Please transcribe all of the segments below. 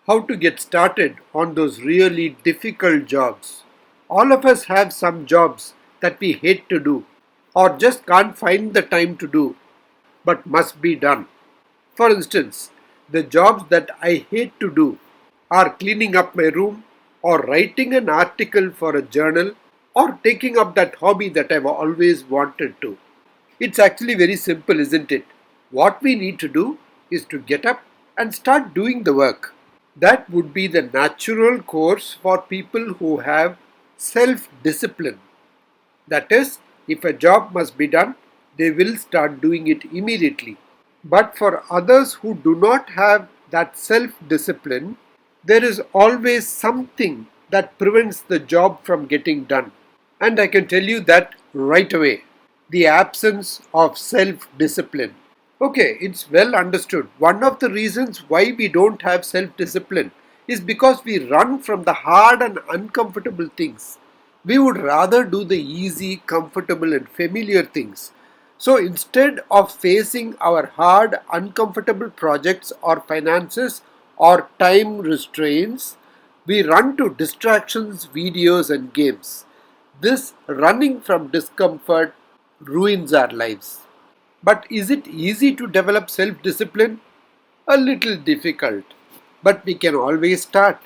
how to get started on those really difficult jobs. All of us have some jobs that we hate to do or just can't find the time to do but must be done. For instance, the jobs that I hate to do are cleaning up my room or writing an article for a journal or taking up that hobby that I've always wanted to. It's actually very simple, isn't it? What we need to do is to get up and start doing the work. That would be the natural course for people who have self discipline. That is, if a job must be done, they will start doing it immediately. But for others who do not have that self discipline, there is always something that prevents the job from getting done. And I can tell you that right away, the absence of self discipline. Okay, it's well understood. One of the reasons why we don't have self discipline is because we run from the hard and uncomfortable things. We would rather do the easy, comfortable, and familiar things. So instead of facing our hard, uncomfortable projects or finances or time restraints, we run to distractions, videos, and games. This running from discomfort ruins our lives. But is it easy to develop self discipline? A little difficult, but we can always start.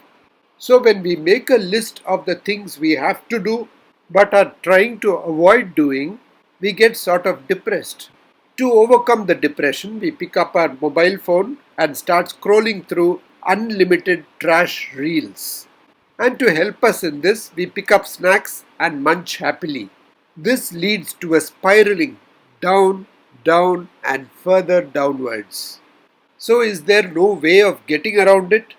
So, when we make a list of the things we have to do but are trying to avoid doing, we get sort of depressed. To overcome the depression, we pick up our mobile phone and start scrolling through unlimited trash reels. And to help us in this, we pick up snacks and munch happily. This leads to a spiraling down, down, and further downwards. So, is there no way of getting around it?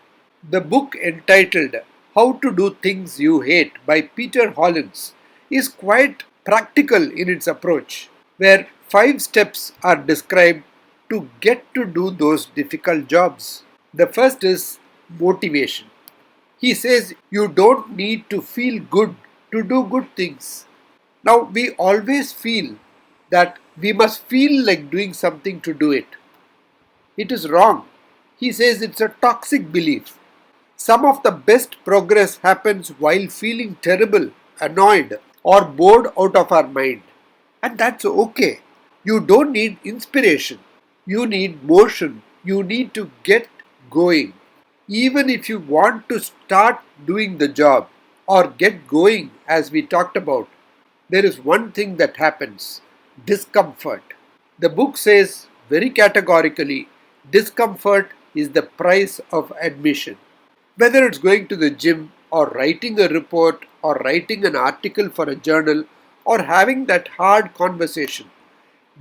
The book entitled How to Do Things You Hate by Peter Hollins is quite practical in its approach, where 5 steps are described to get to do those difficult jobs. The first is motivation. He says you don't need to feel good to do good things. Now, we always feel that we must feel like doing something to do it. It is wrong. He says it's a toxic belief. Some of the best progress happens while feeling terrible, annoyed, or bored out of our mind. And that's okay. You don't need inspiration. You need motion. You need to get going. Even if you want to start doing the job or get going, as we talked about, there is one thing that happens: discomfort. The book says very categorically, discomfort is the price of admission. Whether it's going to the gym or writing a report or writing an article for a journal or having that hard conversation,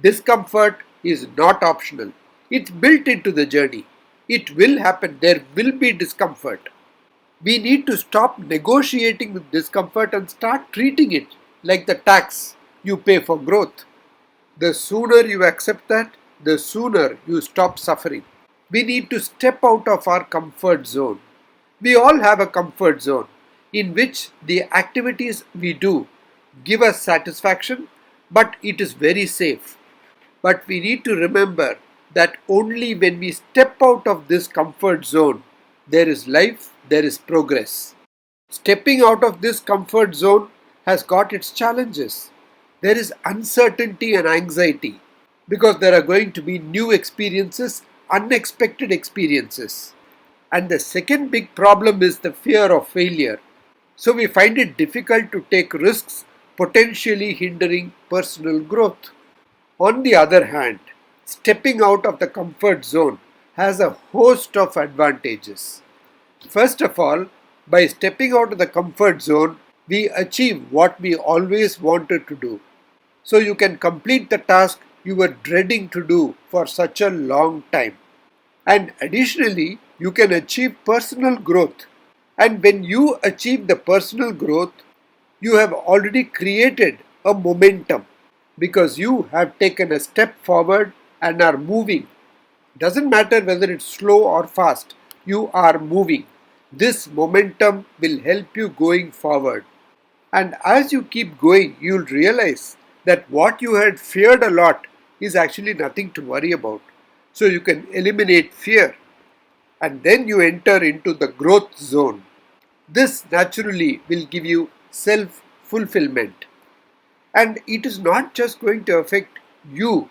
discomfort is not optional. It's built into the journey. It will happen. There will be discomfort. We need to stop negotiating with discomfort and start treating it like the tax you pay for growth. The sooner you accept that, the sooner you stop suffering. We need to step out of our comfort zone. We all have a comfort zone in which the activities we do give us satisfaction, but it is very safe. But we need to remember that only when we step out of this comfort zone, there is life, there is progress. Stepping out of this comfort zone has got its challenges. There is uncertainty and anxiety because there are going to be new experiences, unexpected experiences. And the second big problem is the fear of failure. So we find it difficult to take risks, potentially hindering personal growth. On the other hand, stepping out of the comfort zone has a host of advantages. First of all, by stepping out of the comfort zone, we achieve what we always wanted to do. So you can complete the task you were dreading to do for such a long time. And additionally, you can achieve personal growth. And when you achieve the personal growth, you have already created a momentum because you have taken a step forward and are moving. Doesn't matter whether it's slow or fast, you are moving. This momentum will help you going forward. And as you keep going, you'll realize that what you had feared a lot is actually nothing to worry about. So you can eliminate fear. and then you enter into the growth zone. This naturally will give you self fulfillment, and it is not just going to affect you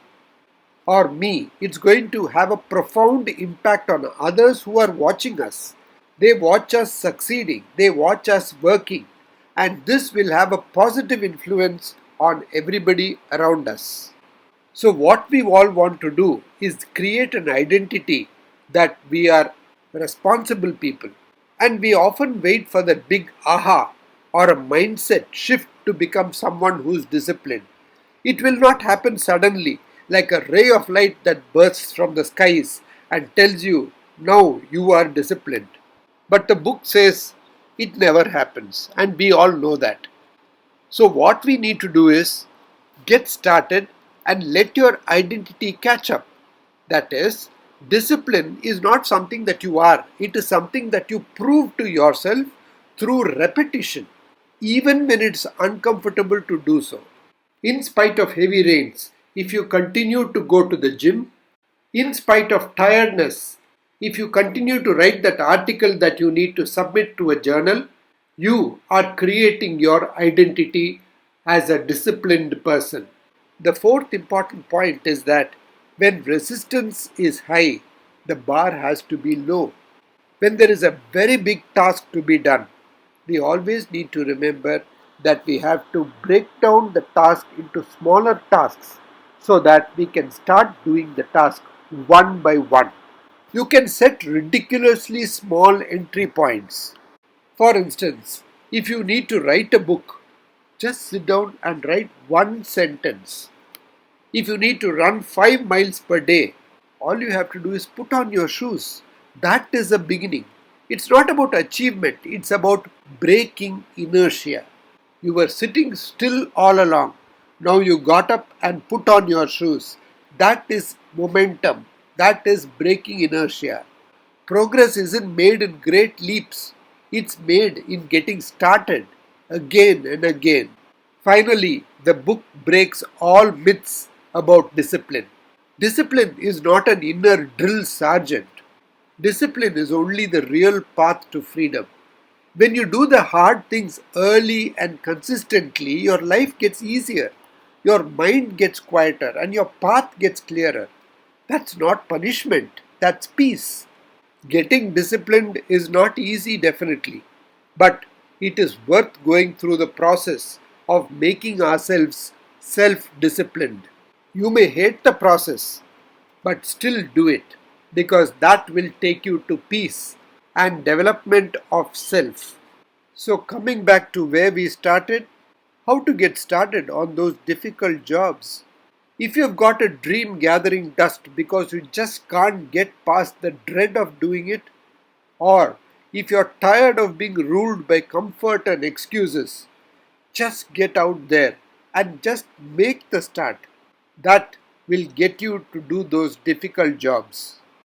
or me, it's going to have a profound impact on others who are watching us. They watch us succeeding, they watch us working, and this will have a positive influence on everybody around us. So, what we all want to do is create an identity that we are responsible people. And we often wait for that big aha or a mindset shift to become someone who's disciplined. It will not happen suddenly, like a ray of light that bursts from the skies and tells you, now you are disciplined. But the book says it never happens, and we all know that. So, what we need to do is get started and let your identity catch up. That is, discipline is not something that you are, it is something that you prove to yourself through repetition, even when it's uncomfortable to do so. In spite of heavy rains, if you continue to go to the gym, in spite of tiredness, if you continue to write that article that you need to submit to a journal, you are creating your identity as a disciplined person. The fourth important point is that when resistance is high, the bar has to be low. When there is a very big task to be done, we always need to remember that we have to break down the task into smaller tasks so that we can start doing the task one by one. You can set ridiculously small entry points. For instance, if you need to write a book, just sit down and write one sentence. If you need to run 5 miles per day, all you have to do is put on your shoes. That is the beginning. It's not about achievement, it's about breaking inertia. You were sitting still all along. Now you got up and put on your shoes. That is momentum. That is breaking inertia. Progress isn't made in great leaps. It's made in getting started again and again. Finally, the book breaks all myths about discipline. Discipline is not an inner drill sergeant. Discipline is only the real path to freedom. When you do the hard things early and consistently, your life gets easier, your mind gets quieter, and your path gets clearer. That's not punishment, that's peace. Getting disciplined is not easy, definitely, but it is worth going through the process of making ourselves self disciplined. You may hate the process, but still do it because that will take you to peace and development of self. So, coming back to where we started, how to get started on those difficult jobs. If you've got a dream gathering dust because you just can't get past the dread of doing it, or if you're tired of being ruled by comfort and excuses, just get out there and just make the start. That will get you to do those difficult jobs.